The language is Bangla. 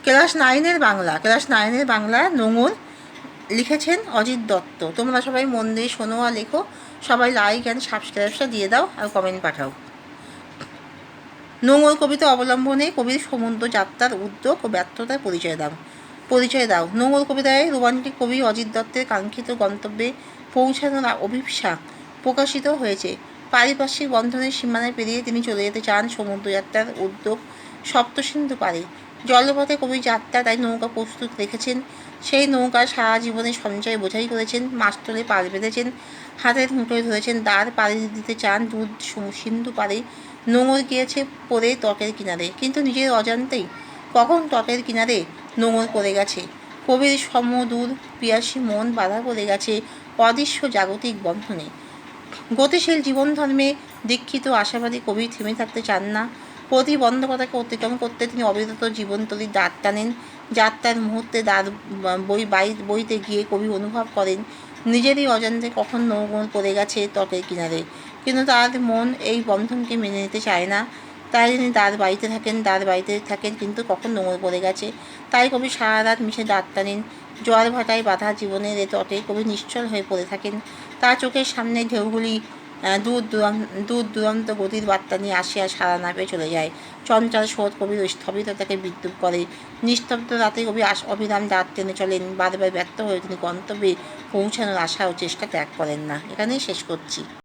ক্লাস 9-এর বাংলা নোঙর লিখেছেন অজিত দত্ত। তোমরা সবাই মন দিয়ে শোনো আর লেখো, সবাই লাইক অ্যান্ড সাবস্ক্রাইবটা দিয়ে দাও আর কমেন্ট পাঠাও। নোঙর কবিতা অবলম্বনে কবির সমুদ্র যাত্রার উদ্যোগ ও ব্যর্থতার পরিচয় দাও। নোঙর কবিতায় রোমান্টিক কবি অজিত দত্তের কাঙ্ক্ষিত গন্তব্যে পৌঁছানোর অভিপ্সা প্রকাশিত হয়েছে। পারিপার্শ্বিক বন্ধনের সীমানা পেরিয়ে তিনি চলে যেতে চান সমুদ্রযাত্রার উদ্যোগ সপ্তসিন্ধু পারে। জলপথে কবি যাত্রা তাই নৌকা প্রস্তুত রেখেছেন। সেই নৌকা সারা জীবনে সঞ্চয় বোঝাই করেছেন, মাস্টলে পাল বেঁধেছেন, হাতের মুঠোয় ধরেছেন দাঁড়, পাড়ি দিতে চান দূর সিন্ধু পারে। নোঙর গিয়েছে পড়ে তটের কিনারে, কিন্তু নিজের অজান্তেই কখন তটের কিনারে নোঙর পড়ে গেছে। কবির সমদূর পিয়াসী মন বাধা পড়ে গেছে অদৃশ্য জাগতিক বন্ধনে। গতিশীল জীবন ধর্মে দীক্ষিত আশাবাদী কবি থেমে থাকতে চান না। প্রতিবন্ধকতাকে অতিক্রম করতে তিনি অবিরত জীবনতলির দাঁড় টানেন। যাত্রার মুহূর্তে দাঁড় বইতে গিয়ে কবি অনুভব করেন নিজেরই অজান্তে কখন নোঙর পড়ে গেছে তটের কিনারে, কিন্তু তার মন এই বন্ধনকে মেনে নিতে চায় না। তাই তিনি দাঁড় বাইতে থাকেন কিন্তু কখন নোঙর পড়ে গেছে। তাই কবি সারা রাত মিশে দাঁড় টানেন। জোয়ার ভাটায় বাঁধা জীবনের এ তটে কবি নিশ্চল হয়ে পড়ে থাকেন। তার চোখের সামনে ঢেউগুলি দূর দূরান্ত গতির বার্তা নিয়ে আসে আর সারা না পেয়ে চলে যায়। চঞ্চল স্রোত কবির স্থবিরতাকে বিদ্রুপ করে। নিস্তব্ধ রাতে কবি অবিরাম দাঁড় টেনে চলেন। বারবার ব্যর্থ হয়ে তিনি গন্তব্যে পৌঁছানোর আশা ও চেষ্টা ত্যাগ করেন না। এখানেই শেষ করছি।